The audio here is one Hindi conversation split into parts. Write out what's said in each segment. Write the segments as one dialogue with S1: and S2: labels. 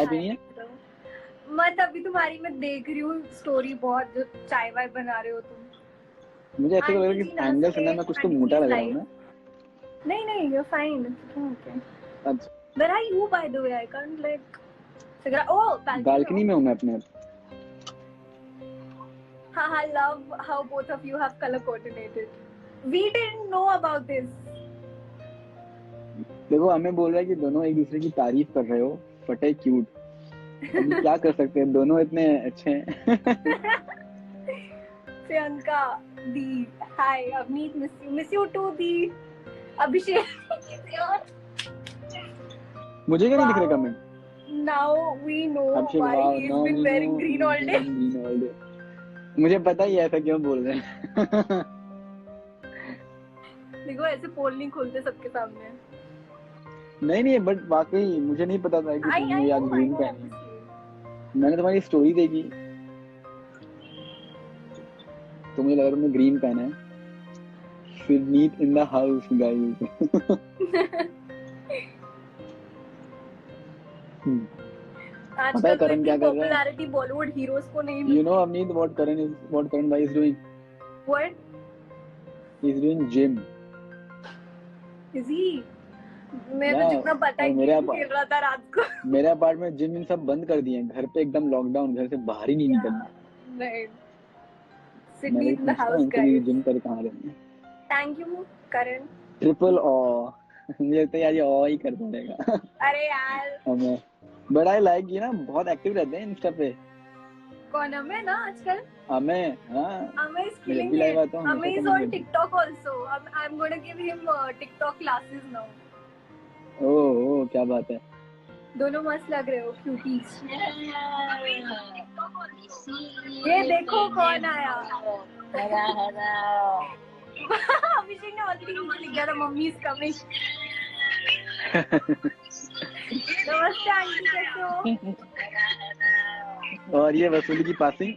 S1: चाय पीनी है?
S2: मत, अभी तुम्हारी मैं देख रही हूँ स्टोरी बहुत, जो चाय वाय बना रहे हो तुम।
S1: मुझे ऐसा लग रहा है कि एंगल से मैं कुछ तो मोटा लग रहा हूँ ना।
S2: नहीं, you're fine. Okay.
S1: अच्छा,
S2: Where are you, by the way? I can't like figure out. Oh,
S1: balcony में हूँ मैं अपने।
S2: I love how both of you have color coordinated. We didn't know about this.
S1: देखो, हमें बोल रहा है कि दोनों एक दूसरे की तारीफ कर रहे हो, फटे क्यूट। अभी क्या कर सकते हैं, दोनों इतने अच्छे हैं।
S2: Priyanka di, hi Avneet, miss you too di. Abhishek
S1: मुझे क्या नहीं दिख रहे comment?
S2: Now we know
S1: Abhishek,
S2: why
S1: वाह,
S2: he's
S1: no
S2: been
S1: we know
S2: wearing green all day.
S1: Green all day. मुझे पता ही है ऐसा क्यों बोल रहे हैं।
S2: देखो ऐसे पोल नहीं खोलते सबके सामने।
S1: नहीं, बट वाकई मुझे नहीं पता था कि तुमने यार ग्रीन पहनी है। मैंने तुम्हारी स्टोरी देखी तो मुझे लगा तुमने ग्रीन पहना है। Sydney in the house, guys. पता है करण क्या कर रहा है?
S2: पॉपुलैरिटी बॉलीवुड हीरोज को नहीं मिलती।
S1: You know, Avneet, what Karan bhai is doing?
S2: What?
S1: He's doing gym.
S2: Is he? मैं तो जितना पता है गेम खेल रहा था रात को।
S1: मेरे अपार्टमेंट जिम इन सब बंद कर दिए हैं, घर पे एकदम लॉकडाउन, घर से बाहर ही नहीं निकलना।
S2: नहीं। Sydney in the house,
S1: guys. Gym कर कहाँ रहे हैं?
S2: Thank you, Karan.
S1: ट्रिपल ऑ। मुझे लगता है यार ये ऑ ही करता रहेगा।
S2: अरे यार।
S1: हमें बट आई लाइक ये ना, बहुत एक्टिव रहते हैं इंस्टा पे।
S2: कौन? हमें ना आजकल।
S1: हमें, हाँ।
S2: हमें is killing it. हमें is on TikTok also. I'm going to give him TikTok classes now.
S1: ओह, क्या बात है।
S2: दोनों मस्त लग रहे हो, क्यूटीज। ये देखो कौन आया। अभिषेक ने ऑलरेडी नीचे लिख दिया था, मम्मी इज कमिंग। नमस्ते आंटी, कैसे हो?
S1: और ये वसूली की पासिंग।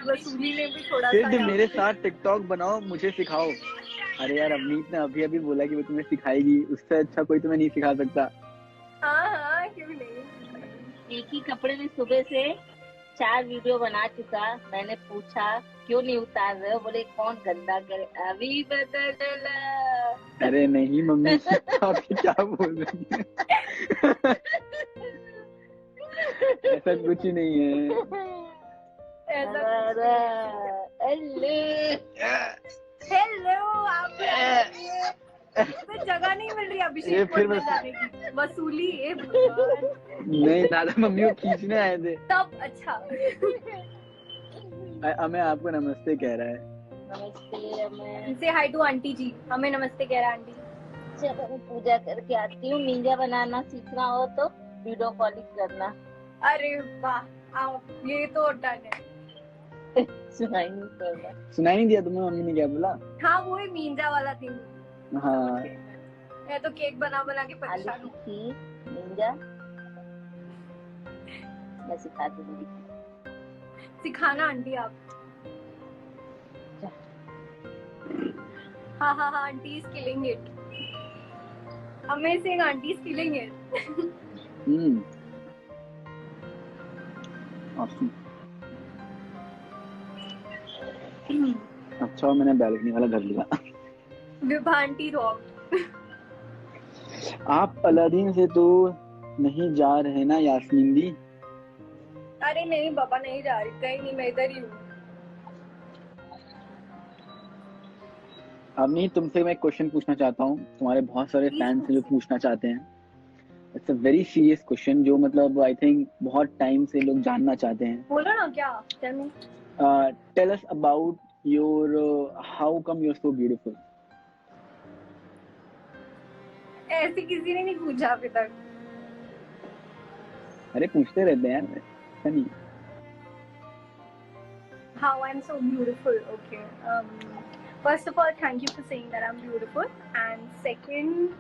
S2: वसूली ने भी थोड़ा
S1: सिर्फ मेरे साथ टिकटॉक बनाओ, मुझे सिखाओ। अरे यार, अवनीत ने अभी बोला कि वो तुम्हें सिखाएगी, उससे अच्छा कोई तुम्हें नहीं सिखा सकता।
S2: हाँ, क्यों नहीं।
S3: एक ही कपड़े में सुबह से 4 वीडियो बना चुका। मैंने पूछा क्यों नहीं उतार रहे हो, बोले कौन गंदा करे, अभी पता चला।
S1: अरे नहीं मम्मी, आप क्या बोल रही हैं? ऐसा कुछ ही नहीं है।
S2: हेलो, आप जगह नहीं मिल रही अभिषेक को जाने की। वसूली
S1: नहीं दादा, मम्मी को खींचने आए थे
S2: तब। अच्छा,
S1: हमें आपको नमस्ते कह रहा है।
S3: नमस्ते।
S2: से हाय टू आंटी जी। हमें नमस्ते कह रहा है आंटी।
S3: चलो मैं पूजा करके आती हूँ। निंजा बनाना सीखना हो तो वीडियो कॉलिंग करना।
S2: अरे वाह, आओ, ये तो डन है।
S3: सुनाई नहीं
S1: दिया तुम्हें मम्मी ने क्या बोला?
S2: हाँ, वो ही मींजा वाला थी।
S1: हाँ,
S2: मैं तो केक बना के परेशान हूँ।
S3: निंजा मैं सिखा दूंगी।
S2: सिखाना आंटी आप। हाँ, aunty is killing it. Amazing, aunty is killing it.
S1: अच्छा, मैंने बैल्कनी वाला घर लिया।
S2: विभांटी रॉक।
S1: आप अलादीन से तो नहीं जा रहे ना यास्मीन दी?
S2: अरे नहीं बाबा, नहीं जा रही कहीं नहीं, मैं इधर ही हूँ।
S1: अवनी, तुमसे मैं एक क्वेश्चन पूछना चाहता हूँ। तुम्हारे बहुत सारे फैंस हैं जो पूछना चाहते हैं। It's a very serious question, जो मतलब आई थिंक बहुत टाइम से लोग जानना चाहते हैं।
S2: बोलो ना, क्या? Tell me.
S1: Tell us about your how come you are so beautiful.
S2: ऐसे किसी ने नहीं पूछा अभी तक।
S1: अरे पूछते रहते हैं यार, ऐसा नहीं।
S2: How I'm so beautiful. Okay. First of all, thank you for saying that I'm beautiful. And second,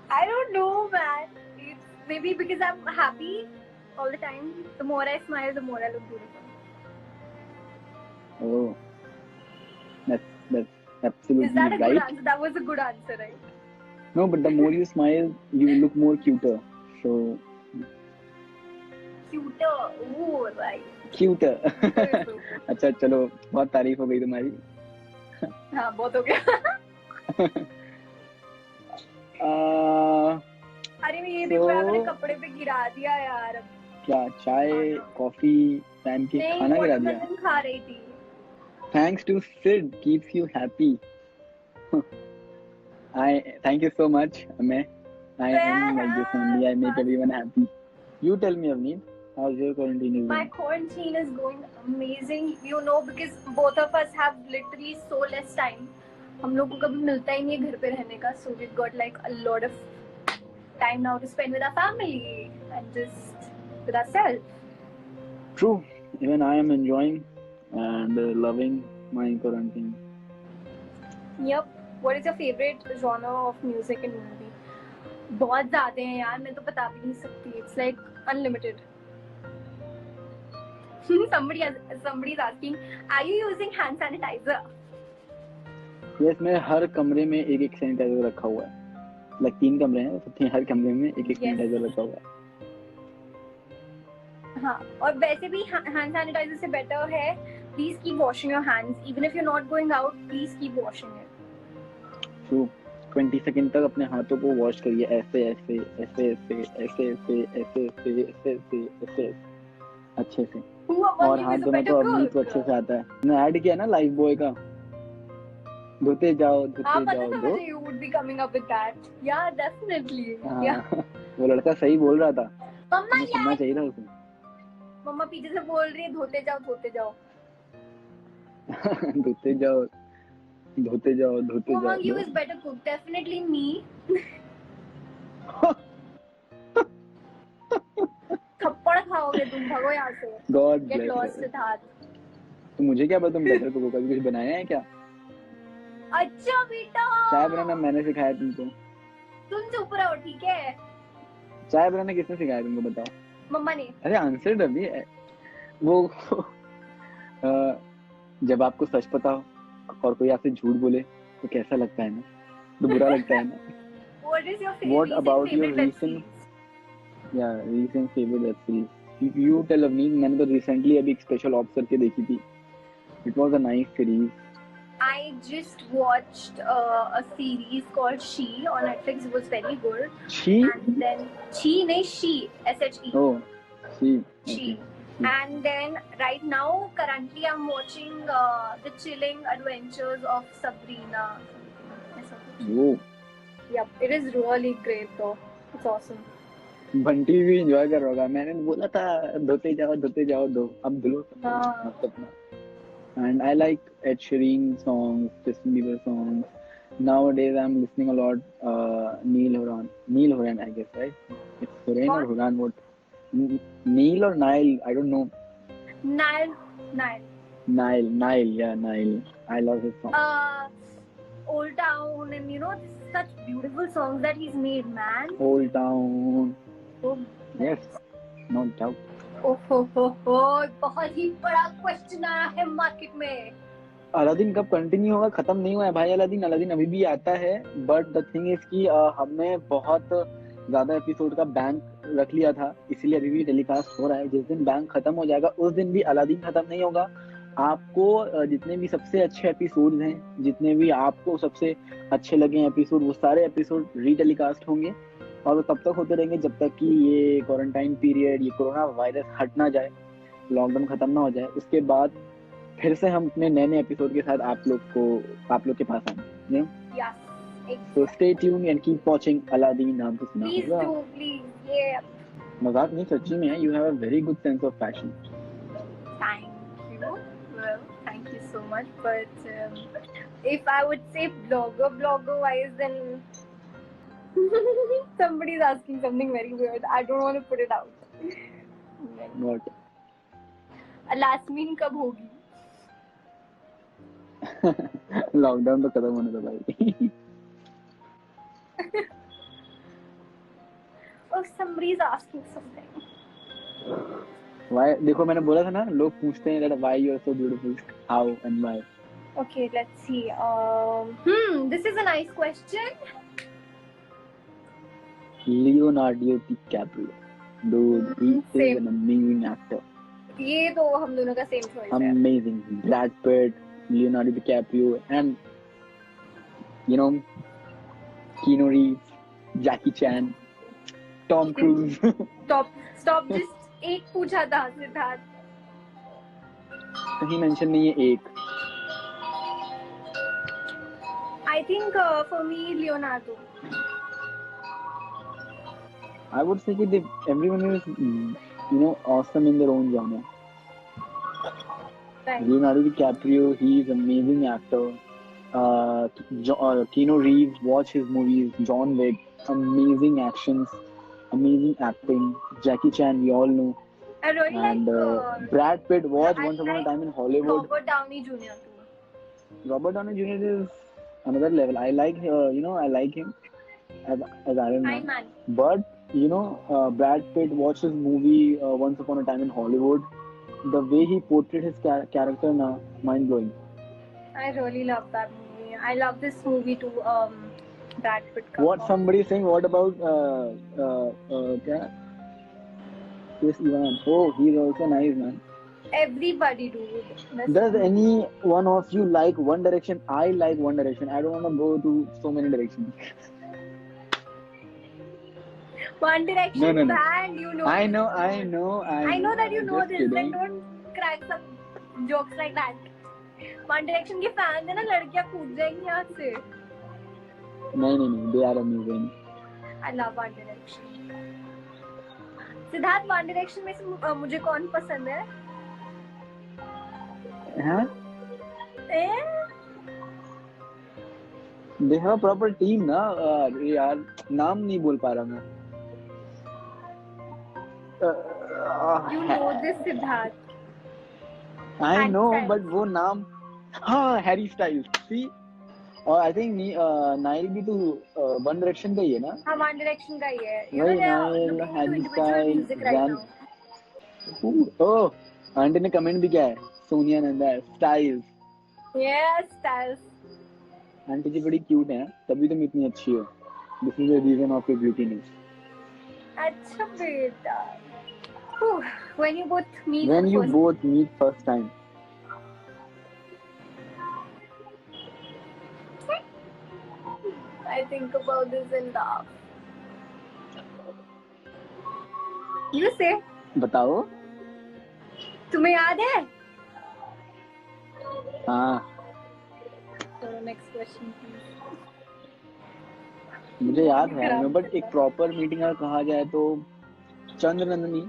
S2: I don't know, man. It's maybe because I'm happy all the time. The more I smile, the more I look beautiful.
S1: Oh, that's absolutely right.
S2: Is that a good answer? That was a good answer, right?
S1: No, but the more you smile, you look more cuter. So
S2: Cuter. Oh, right.
S1: cute.
S2: बिल्कुल।
S1: अच्छा चलो, बहुत तारीफ हो गई तुम्हारी.
S2: हाँ, बहुत हो गया। अरे ये देखो यार, मैंने कपड़े पे गिरा दिया यार।
S1: क्या चाय कॉफी पैनकेक
S2: नहीं,
S1: खाना गिरा दिया?
S2: वाटरमेलन खा रही थी।
S1: Thanks to Sid keeps you happy. Thank you so much, Amay. I am like this only. I make everyone happy. You tell me, Avneet, how's your quarantine is
S2: My
S1: going?
S2: quarantine is going amazing, you know, because both of us have literally so less time. हम लोग को कभी मिलता ही नहीं है घर पे रहने का, so we've got like a lot of time now to spend with our family and just with ourselves.
S1: True. Even I am enjoying and loving my quarantine.
S2: Yep. What is your favorite genre of music and movie? बहुत ज़्यादा हैं यार, मैं तो बता भी नहीं सकती. It's like unlimited. Somebody is asking, are you using hand sanitizer?
S1: Yes, मेरे हर कमरे में एक सैनिटाइजर रखा हुआ है. Like 3 कमरे हैं, तो हर कमरे में एक
S2: Yes.
S1: सैनिटाइजर रखा हुआ है.
S2: हाँ, और वैसे भी hand sanitizer से better है, please keep washing your hands. Even if you're not going out, please keep washing it.
S1: True. 20 second तक अपने हाथों को वॉश करिए, ऐसे ऐसे ऐसे ऐसे ऐसे ऐसे ऐसे ऐसे ऐसे ऐसे ऐसे अच्छे से.
S2: Who among
S1: और
S2: you
S1: हाथ
S2: is a
S1: धोना
S2: better
S1: तो अभी तो
S2: cook?
S1: अच्छे से आता है. मैंने ऐड किया ना लाइफ बॉय का, धोते जाओ
S2: हाँ,
S1: धोते
S2: पता
S1: जाओ
S2: था
S1: दो.
S2: मुझे you would be coming up with that. Yeah, definitely.
S1: हाँ,
S2: Yeah.
S1: वो लड़का सही बोल रहा था,
S2: मम्मा
S1: तुम्हें सुनना चाहिए था उसे.
S2: मम्मा पीछे से बोल रही है, धोते जाओ धोते जाओ.
S1: धोते जाओ धोते जाओ धोते
S2: Who
S1: जाओ
S2: among you
S1: दो.
S2: is better cook? Definitely me. थप्पड़ खाओगे तुम, भागो यहाँ से.
S1: God
S2: Get
S1: bless.
S2: lost with heart.
S1: तो मुझे क्या पता तुम बेटर कुक हो, कभी कुछ बनाया है क्या?
S2: अच्छा बेटा,
S1: चाय बनाना मैंने सिखाया तुमको.
S2: तुम चुप रहो, ठीक है?
S1: चाय बनाना किसने सिखाया तुमको, बताओ.
S2: मम्मा ने.
S1: अरे आंसर अभी वो जब आपको सच पता हो और कोई आपसे झूठ बोले तो कैसा लगता है ना, तो बुरा लगता है ना.
S2: What is your
S1: What about your
S2: favorite web
S1: recent-
S2: series?
S1: या recent favorite web series? You tell Avneet. मैंने तो recently अभी एक स्पेशल ऑप्स करके देखी थी. It was a nice series.
S2: I just watched a series called She on Netflix. It was very good.
S1: She?
S2: And then She, SHE.
S1: Oh, she.
S2: She.
S1: Okay.
S2: And then right now, currently, I'm watching The Chilling Adventures of Sabrina.
S1: Oh.
S2: Yep, it is really great though. It's awesome.
S1: Bunty भी enjoy कर रहा होगा. मैंने बोला था धोते जाओ दो, अब धुलो.
S2: हाँ.
S1: And I like Ed Sheeran songs, Justin Bieber songs. Nowadays I'm listening a lot Neil Horan, I guess, right? It's Horan or Horan, what? Neil or Nile, I don't know.
S2: Nile.
S1: Yeah, Nile. I love his song.
S2: Old Town, and you know, such beautiful songs that he's made, man.
S1: Old Town.
S2: Oh,
S1: Yes, no doubt.
S2: ओहो बहुत ही बड़ा क्वेश्चन आया है मार्केट में.
S1: अलादीन कब कंटिन्यू होगा? खत्म नहीं हुआ है भाई अलादीन अभी भी आता है. बट द थिंग इज कि हमने बहुत ज्यादा एपिसोड का बैंक रख लिया था, इसलिए अभी भी टेलीकास्ट हो रहा है. जिस दिन बैंक खत्म हो जाएगा उस दिन भी अलादीन खत्म नहीं होगा. आपको जितने भी सबसे अच्छे एपिसोड हैं, जितने भी आपको सबसे अच्छे लगे एपिसोड, वो सारे एपिसोड रीटेलीकास्ट होंगे और वो तब तक होते रहेंगे जब तक कि ये क्वारंटाइन पीरियड, ये कोरोना वायरस हट ना जाए, लॉकडाउन खत्म ना हो जाए. उसके बाद फिर से हम अपने नए एपिसोड के साथ आप लोग के पास आएंगे. So stay tuned and keep watching Aladdin. नाम तो सुना
S2: Please
S1: होगा.
S2: do, please. Yeah.
S1: मजाक नहीं, सच्ची में है. You have a very good sense of fashion.
S2: Thank you. Well, thank you so much. But if I would say blogger wise, then somebody's asking something very weird. I don't want to put it out.
S1: What?
S2: Alasmin कब होगी?
S1: लॉकडाउन तो खत्म होने दो भाई.
S2: Oh, somebody's asking something.
S1: Why? देखो मैंने बोला था ना, लोग पूछते हैं that why you are so beautiful, how and why.
S2: Okay, let's see. This is a nice question.
S1: Leonardo DiCaprio. Dude, he is
S2: Same.
S1: an amazing actor.
S2: ये तो हम दोनों का सेम चॉइस है.
S1: Amazing. Brad Pitt, Leonardo DiCaprio, and you know, Keanu Reeves, Jackie Chan, Tom Cruise.
S2: Stop. Just एक पूछा था सिद्धार्थ.
S1: कहीं मेंशन नहीं है एक.
S2: I think for me Leonardo.
S1: I would say that everyone is, awesome in their own genre.
S2: Right.
S1: Leonardo DiCaprio, he is an amazing actor. Keanu Reeves, watch his movies. John Wick, amazing actions, amazing acting. Jackie Chan, we all know.
S2: I really
S1: And
S2: like
S1: Brad Pitt, watch
S2: I
S1: Once Upon a
S2: like
S1: Time in Hollywood.
S2: Robert Downey Jr. too.
S1: Robert Downey Jr. is another level. I like, I like him as Iron Man.
S2: Iron Man.
S1: But Brad Pitt, watched his movie Once Upon a Time in Hollywood. The way he portrayed his character now, mind blowing.
S2: I really love that movie. I love this movie too. Brad Pitt.
S1: What somebody is saying? What about क्या? Chris Evans. Oh, he's also nice, man.
S2: Everybody, dude.
S1: Does any one of you like One Direction? I like One Direction. I don't want to go to so many directions.
S2: One Direction
S1: No.
S2: band, you know.
S1: I know
S2: that you know
S1: Just
S2: this.
S1: kidding.
S2: Then don't crack some jokes like that. One Direction के fans है ना, लड़कियां कूद जाएंगी यहाँ से.
S1: नहीं. They are amazing.
S2: I love One Direction. Siddharth, One Direction में से मुझे कौन पसंद है?
S1: हाँ? They have a proper team ना. यार नाम नहीं बोल पा रहा मैं.
S2: You know this, Siddharth.
S1: I know,
S2: Styles.
S1: but वो नाम. हाँ, Harry Styles. See, और I think नाइल भी तो One Direction का ही है ना.
S2: हाँ, One Direction का ही है. You
S1: वही
S2: know they are
S1: Niall,
S2: looking into
S1: Harry
S2: individual
S1: Styles,
S2: music right now.
S1: Oh, aunty ने कमेंट भी किया है. Sonia Nanda Styles.
S2: Yes, Styles.
S1: Aunty ji बड़ी क्यूट है, तभी तुम इतनी अच्छी हो. This is the reason of your beautiness.
S2: अच्छा बेटा. When you both meet
S1: When you
S2: first.
S1: both meet first time.
S2: I think about this and laugh. You say.
S1: बताओ.
S2: तुम्हें याद है?
S1: हाँ.
S2: So next question please.
S1: मुझे याद है, बट एक प्रॉपर मीटिंग अगर कहा जाए तो चंद्रनंदनी.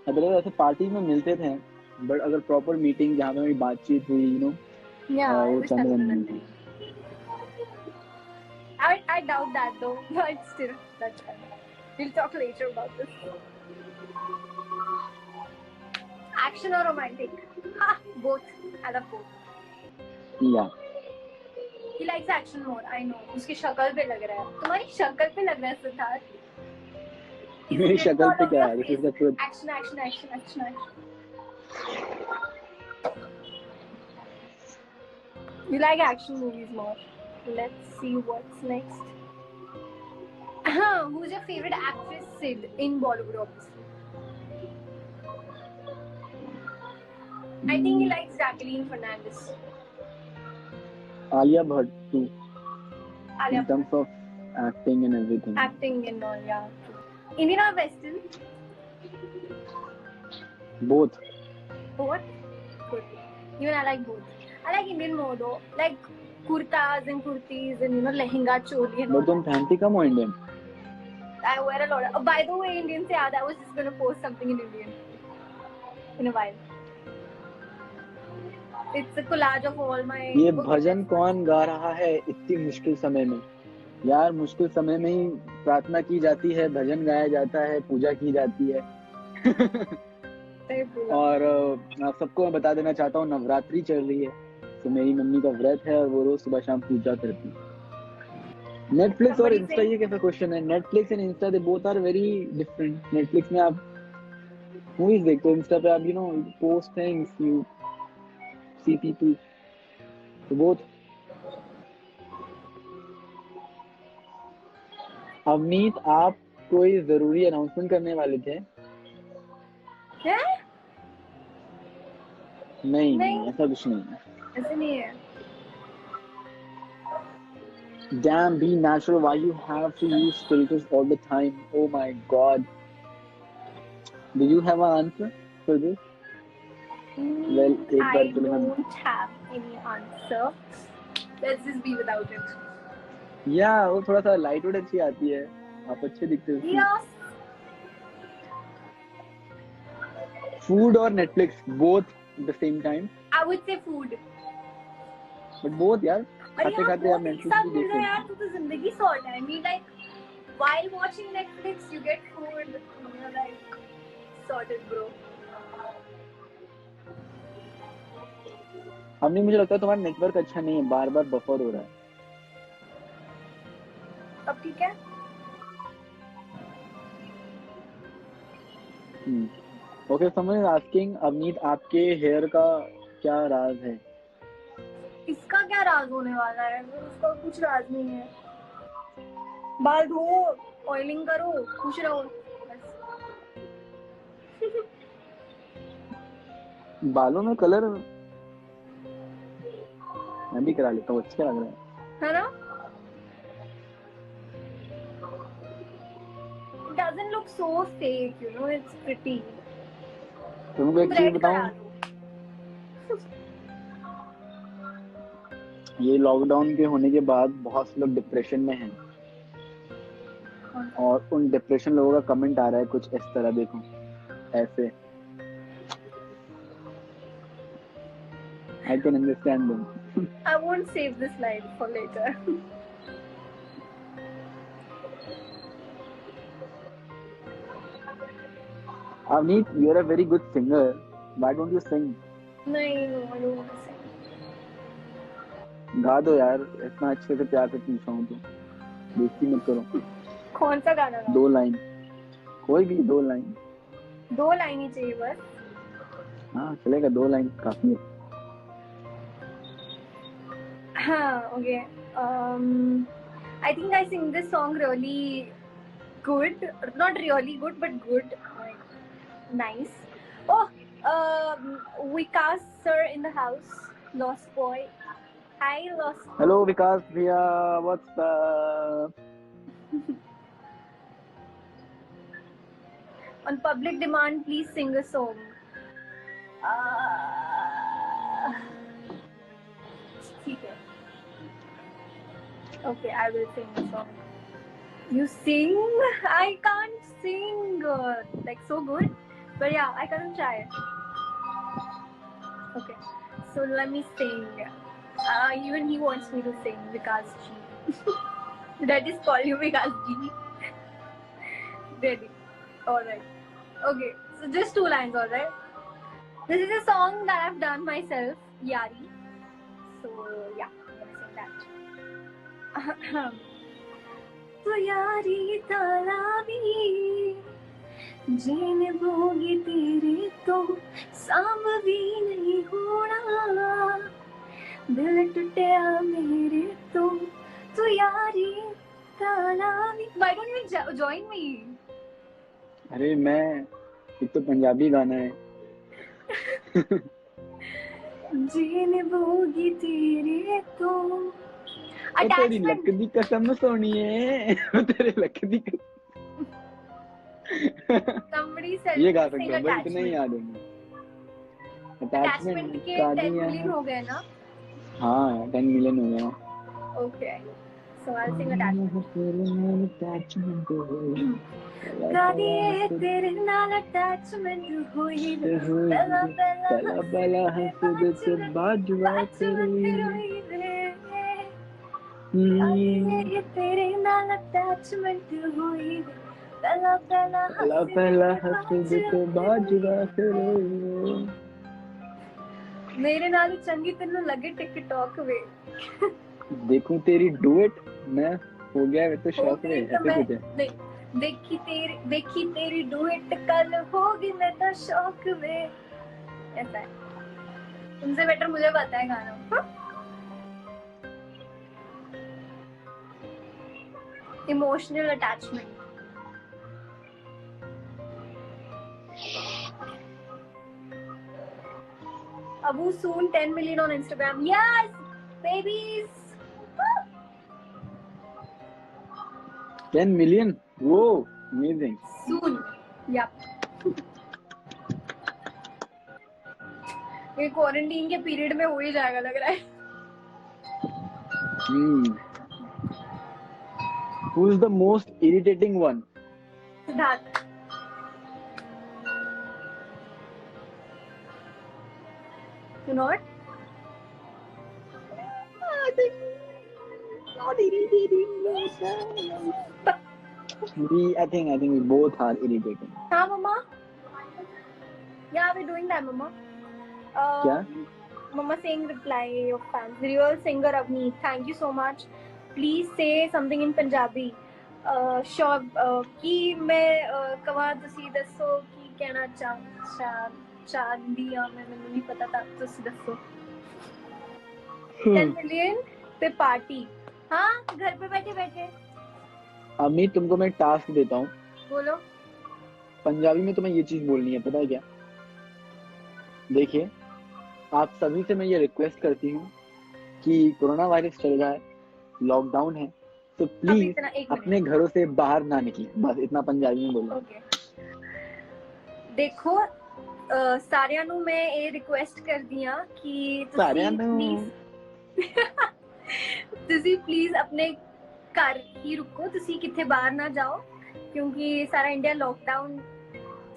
S1: अगर ऐसे पार्टी में मिलते थे, बट अगर प्रॉपर मीटिंग जहाँ पे हमारी बातचीत हुई,
S2: Yeah,
S1: वो
S2: it was
S1: चंद्रनंदनी थी.
S2: I doubt that though, but still, that's fine. We'll talk later about this. Action or romantic? Ha, both. I love both.
S1: Yeah.
S2: He likes action more. I know. उसकी शक्ल पे लग रहा है. तुम्हारी शक्ल पे लग रहा है सिद्धार्थ.
S1: मेरी शक्ल पे क्या है? This is the truth.
S2: Action. You like action movies more. Let's see what's next. Who's your favorite actress, Sid, in Bollywood, obviously? I think he likes Jacqueline Fernandez.
S1: Alia Bhatt too.
S2: Alia
S1: In terms of acting and everything.
S2: acting and all, yeah. Indian or Western?
S1: Both.
S2: Both? Good. Even I like both. I like Indian more though. Like kurtas and kurtis and lehenga choli and all.
S1: But तुम पहनती कम हो Indian?
S2: I wear a lot of. Oh, by the way, Indian se yaad, I was just gonna post something in Indian in a while. It's a collage of all my.
S1: ये भजन कौन गा रहा है इतनी मुश्किल समय में? यार मुश्किल समय में ही प्रार्थना की जाती है, भजन गाया जाता है, पूजा की जाती है. और आप सबको मैं बता देना चाहता हूँ, नवरात्रि चल रही है, तो मेरी मम्मी का व्रत है और वो रोज सुबह शाम पूजा करती है. नेटफ्लिक्स और इंस्टा, ये कैसा क्वेश्चन है? Netflix and Insta, they both are very different. Netflix में आप मूवीज देखते हो, इंस्टा पे आप post things, you see people. तो बोथ. अवनीत, आप कोई जरूरी अनाउंसमेंट करने वाले थे?
S2: क्या?
S1: नहीं
S2: नहीं,
S1: ऐसा कुछ नहीं है।
S2: ऐसे नहीं है।
S1: Damn, be natural. Why you have to use filters all the time? Oh my god. Do you have an answer for this? Well, एक बार
S2: I
S1: चलो मैं
S2: don't have any answer. Let's just be without it.
S1: या वो थोड़ा सा लाइट वेट अच्छी आती है, आप अच्छे दिखते हो उसमें।
S2: Yes,
S1: फूड और Netflix both the same time,
S2: I would say food.
S1: But both यार,
S2: अरे
S1: खाते
S2: यार
S1: खाते आप
S2: बहुत एक
S1: नेटफ्लिक्स
S2: साथ
S1: भी
S2: मिल
S1: देख
S2: रहा है
S1: सकते
S2: यार, तो जिंदगी सॉर्ट है। I mean like while watching Netflix you get food. You're like sorted bro.
S1: हो। हमने, मुझे लगता है तुम्हारा नेटवर्क अच्छा नहीं है, बार बार बफर हो रहा है।
S2: अब ठीक है?
S1: Okay, someone is asking, Avneet आपके हेयर का क्या राज है?
S2: इसका क्या राज होने वाला है? उसका कुछ राज नहीं है। बाल धो, ऑयलिंग करो, खुश रहो बस।
S1: बालों में कलर मैं भी करा लेता हूँ, अच्छा लग रहा है।
S2: है ना? It doesn't look so fake, you know, it's pretty.
S1: तुमको एक चीज
S2: Red
S1: बताऊं,
S2: करा लो।
S1: ये लॉकडाउन के होने के बाद बहुत से लोग डिप्रेशन में हैं, और उन डिप्रेशन लोगों का कमेंट आ रहा है कुछ इस तरह, देखो ऐसे। I can understand them.
S2: I won't save this line for later.
S1: Avneet, you're a very good singer. Why don't you sing?
S2: नहीं, no, I don't want to sing.
S1: गा दो यार, इतना अच्छे से प्यार से पूछा हूँ तो बेइज्जती मत करो।
S2: कौन सा गाना गाऊं?
S1: 2 लाइन, कोई भी 2 लाइन।
S2: 2 लाइन ही चाहिए बस।
S1: हाँ चलेगा, 2 लाइन काफी है।
S2: हाँ, okay. I think I sing this song really good. Not really good, but good. Like, nice. Oh, Vikas sir in the house. Lost boy. Hi, Lost boy.
S1: Hello Vikas भैया, what's up?
S2: On public demand, please sing a song. ठीक है. Okay, I will sing a song. You sing? I can't sing like so good, but yeah, I can try. Okay, so let me sing. Even he wants me to sing Vikas G. Did I just call you Vikas G? Ready? Alright. Okay, so just 2 lines, alright? This is a song that I've done myself, Yari. So yeah, I'm gonna sing that. तो यारी तालाबी जीने बोगी तेरे तो सांभवी नहीं होना, दिल टूटिया मेरे तो यारी तालाबी। Why don't you join me?
S1: अरे मैं, एक तो पंजाबी गाना है।
S2: जीने बोगी तेरे तो
S1: ओ तेरी लक दी कसम सोनिए, ओ तेरे लक दी
S2: Somebody said
S1: ये गा
S2: sing
S1: सकते हो, बस इतना ही याद है।
S2: Attachment के 10 million हो गए ना?
S1: हाँ 10 मिलियन हो गया।
S2: Okay, so I'll sing attachment. गादिए तेरे नाल attachment हुई वे, पहला पहला हंसदे ते बाजुआ तेरे हुई वे, गादिए तेरे नाल attachment हुई वे, पहला पहला हंसदे ते बाजुआ तेरे। मेरे नाल चंगी तेनू लगे टिकटॉक वे।
S1: देखूं तेरी डुएट, मैं हो गया वे तो शौक वे, ऐसे कुछ है।
S2: देखी तेरी डुएट कल होगी मैं तो शौक वे, ऐसा है। तुमसे बेटर मुझे पता है गाना। Emotional attachment. Abu soon 10 million on Instagram. Yes, babies.
S1: 10 million. Whoa, amazing.
S2: Soon. Yep. ये क्वारंटीन के पीरियड में हो ही जाएगा लग रहा है.
S1: Who is the most irritating one?
S2: Siddharth. You know what?
S1: I think not irritating. I think we both are irritating.
S2: हाँ मम्मा. Yeah, we're doing that, mama.
S1: क्या?
S2: Mama saying reply of fans. Real singer Avni, thank you so much. Please say something in Punjabi. Sure. कि मैं कवा तुसी दसो कि कहना चाहती हाँ मैं मैंने नहीं पता था तुसी दसो. 10 million पे पार्टी. हाँ घर पे बैठे बैठे.
S1: अमित तुमको मैं टास्क देता हूँ.
S2: बोलो.
S1: पंजाबी में तुम्हें ये चीज बोलनी है, पता है क्या? देखिए, आप सभी से मैं ये रिक्वेस्ट करती हूँ कि कोरोना वायरस चल रहा है, लॉकडाउन है, तो प्लीज अपने घरों से बाहर ना निकलें. बस इतना पंजाबी में बोलो.
S2: Okay. देखो ਸਾਰਿਆਂ ਨੂੰ ਮੈਂ ਇਹ ਰਿਕੁਐਸਟ ਕਰਦੀ ਆ ਕਿ ਤੁਸੀਂ ਪਲੀਜ਼ ਆਪਣੇ ਘਰ ਹੀ ਰੁਕੋ. ਤੁਸੀਂ ਕਿੱਥੇ ਬਾਹਰ ਨਾ ਜਾਓ ਕਿਉਂਕਿ ਸਾਰਾ ਇੰਡੀਆ ਲੋਕਡਾਊਨ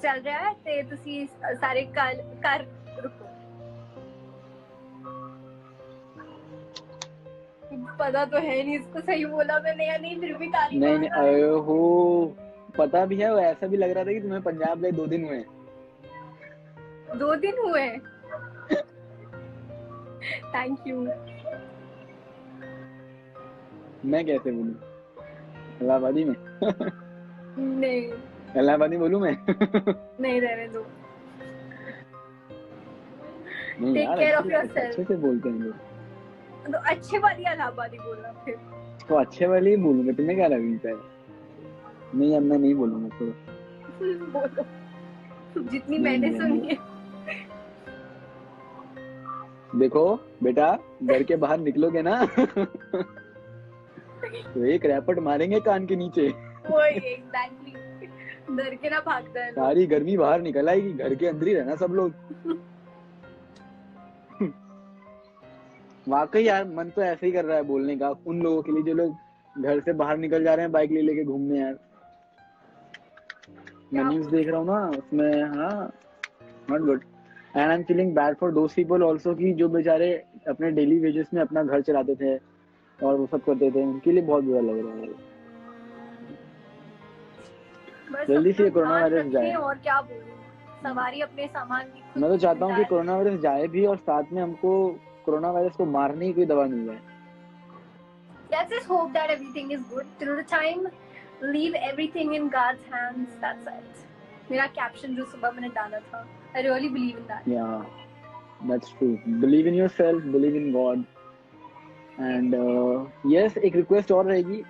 S2: ਚੱਲ ਰਿਹਾ ਹੈ ਤੇ ਤੁਸੀਂ ਸਾਰੇ ਘਰ रुको. पता तो है नहीं इसको सही बोला मैंने या नहीं, फिर भी तारीफ.
S1: नहीं हो पता भी है. ऐसा भी लग रहा था कि तुम्हें पंजाब गए 2 दिन हुए.
S2: 2 दिन हुए. Thank you.
S1: मैं कैसे बोलूं? इलाहाबादी में?
S2: नहीं.
S1: इलाहाबादी बोलूं मैं?
S2: नहीं रहने दो.
S1: Take care of yourself. अच्छे से बोलते हैं लोग.
S2: तो अच्छे वाली इलाहाबादी बोलना फिर.
S1: तो अच्छे वाली ही बोलूंगा. तुम्हें क्या लगता है? नहीं अब मैं नहीं बोलूंगा. तो
S2: बोलो जितनी मैंने सुनी है.
S1: देखो बेटा, घर के बाहर निकलोगे ना तो एक रैपट मारेंगे कान के नीचे.
S2: वही एग्जैक्टली. डर के ना भागता है.
S1: सारी गर्मी बाहर निकल आएगी. घर के अंदर ही रहना सब लोग. वाकई यार मन तो ऐसे ही कर रहा है बोलने का उन लोगों के लिए जो लोग घर से बाहर निकल जा रहे हैं बाइक ले लेके घूमने. यार मैं न्यूज़ देख रहा हूँ ना, उसमें हाँ not good. And I am feeling bad for those people also कि जो बेचारे अपने डेली वेजेस में अपना घर चलाते थे और वो सब करते थे. उनके लिए बहुत बुरा लग रहा है. जल्दी से कोरोना वायरस जाए.
S2: और क्या बोलूं, सवारी अपने सामान की.
S1: मैं तो चाहता हूँ कि कोरोना वायरस जाए भी और साथ में हमको कोरोना वायरस को मारने की कोई दवा मिल जाए.
S2: Let's just hope that everything is good till the time. Leave everything in God's hands. That's it. मेरा कैप्शन जो सुबह मैंने डाला था. I really believe in that.
S1: Yeah, that's true. Believe in yourself. Believe in God. And yes, एक रिक्वेस्ट और रहेगी,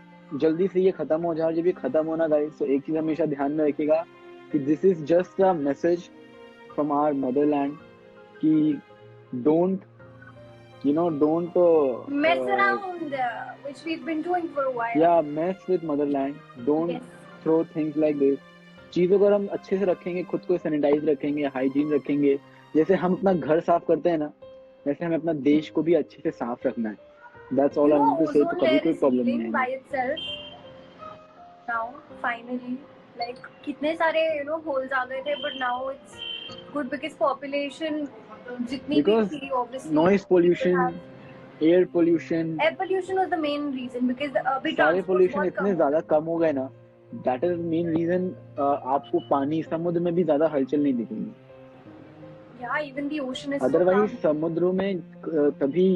S1: जल्दी से ये खत्म हो जाए. जब ये खत्म होना गाइस, तो एक चीज हमेशा ध्यान में रखिएगा कि this is just a message from our motherland कि don't
S2: mess around, which we've been doing for a while.
S1: Yeah, mess with motherland. Don't throw things like this. चीजों को हम अच्छे से रखेंगे, खुद को सैनिटाइज रखेंगे, हाइजीन रखेंगे. जैसे हम अपना घर साफ करते हैं ना, वैसे हमें अपना देश को भी अच्छे से साफ रखना है. That's all I want to say. तो कभी कोई प्रॉब्लम नहीं है.
S2: By itself. Now, finally, like कितने सारे holes आ गए थे, but now it's good because population जितनी भी थी obviously.
S1: Noise pollution, air pollution.
S2: Air pollution was the main reason because
S1: सारे pollution इतने ज़्यादा कम हो गए ना. That is the main reason. आपको पानी समुद्र में भी ज़्यादा हलचल नहीं दिखेगी.
S2: Yeah, even the ocean is.
S1: Otherwise समुद्रों में तभी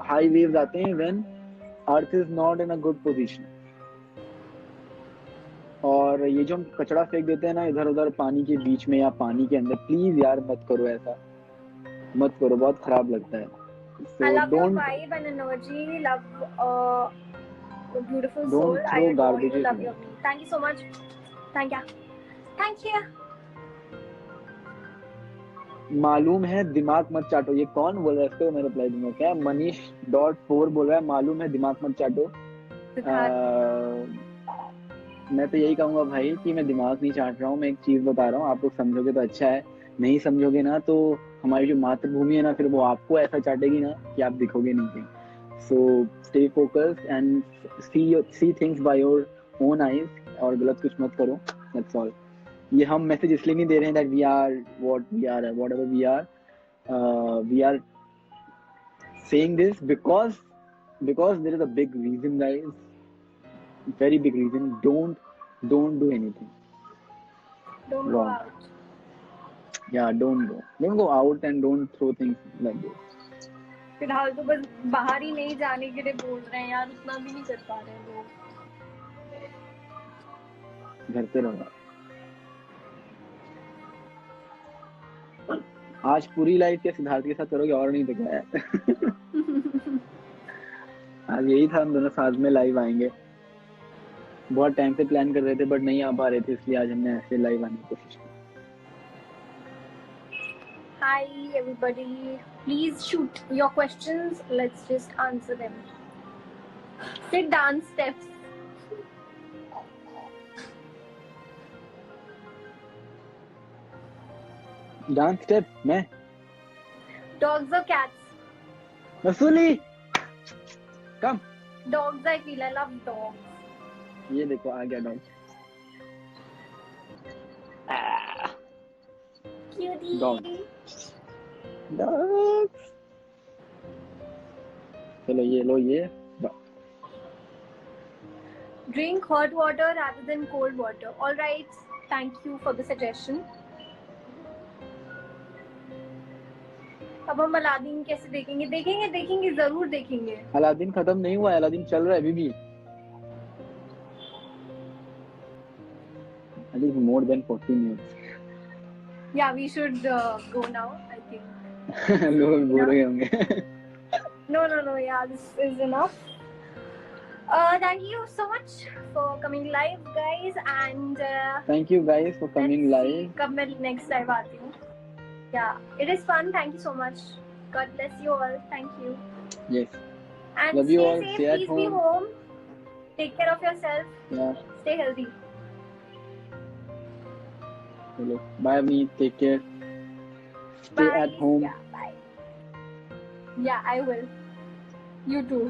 S1: high waves आते हैं when Earth is not in a good position. और ये जो हम कचरा फेंक देते हैं ना इधर उधर पानी के बीच में या पानी के अंदर, प्लीज यार मत करो ऐसा. मत करो, बहुत खराब लगता है.
S2: I love your vibe and energy. Love a beautiful
S1: Don't
S2: soul. I
S1: throw
S2: adore you.
S1: garbages
S2: Love
S1: away.
S2: you. Thank you so much. Thank you. Thank you.
S1: मालूम है दिमाग मत चाटो, ये कौन बोल रहा है? इसको मैं रिप्लाई दूंगा क्या? Manish.4 बोल रहा है मालूम है दिमाग मत चाटो।
S2: सिद्धार्थ,
S1: मैं तो यही कहूंगा भाई कि मैं दिमाग नहीं चाट रहा हूँ, मैं एक चीज बता रहा हूँ, आप लोग समझोगे तो अच्छा है, नहीं समझोगे ना तो हमारी जो मातृभूमि है ना फिर वो आपको ऐसा चाटेगी ना कि आप दिखोगे नहीं कहीं। So stay focused and see things by your own eyes और गलत कुछ मत करो, दैट्स ऑल। ये हम मैसेज इसलिए नहीं दे रहे हैं that we are what we are, whatever we are saying this because there is a big reason, guys, very big reason. Don't do anything
S2: don't go
S1: wrong.
S2: out.
S1: Yeah, don't go out and don't throw things like this.
S2: फिलहाल तो बस बाहर ही नहीं जाने के लिए बोल रहे हैं यार, उतना भी नहीं कर पा रहे हैं लोग।
S1: घर पे रहो। आज पूरी लाइफ के सिद्धार्थ के साथ करोगे और नहीं तो क्या है। आज यही था, हम दोनों साथ में लाइव आएंगे, बहुत टाइम से प्लान कर रहे थे बट नहीं आ पा रहे थे, इसलिए आज हमने ऐसे लाइव आने की कोशिश की।
S2: Hi everybody, please shoot your questions. Let's just answer them. Say dance steps.
S1: Dance step मैं
S2: Dogs or cats?
S1: Muesli come.
S2: Dogs, I feel. I love dogs.
S1: ये देखो आ गया डॉग।
S2: Cutie.
S1: Dog. Dogs. चलो ये लो ये।
S2: Drink hot water rather than cold water. All right. Thank you for the suggestion. अब हम अलादीन कैसे देखेंगे? देखेंगे जरूर देखेंगे।
S1: अलादीन खत्म नहीं हुआ है, अलादीन चल रहा है अभी भी। I think more than 40 minutes.
S2: Yeah, we should go now, I think.
S1: लोग बोल रहे होंगे।
S2: No. Yeah, this is enough. Thank you so much for coming live, guys, and
S1: Thank you guys for coming
S2: let's
S1: live.
S2: see कब मैं next live आती हूँ. Yeah, it is fun. Thank you so much. God bless you all. Thank you.
S1: Yes.
S2: And
S1: Love you
S2: stay
S1: all.
S2: safe.
S1: Stay at
S2: Please be home. Take care of yourself.
S1: Yeah.
S2: Stay healthy.
S1: चलो bye me. Take care. Stay
S2: Bye.
S1: at home.
S2: Yeah, bye. Yeah, I will. You too.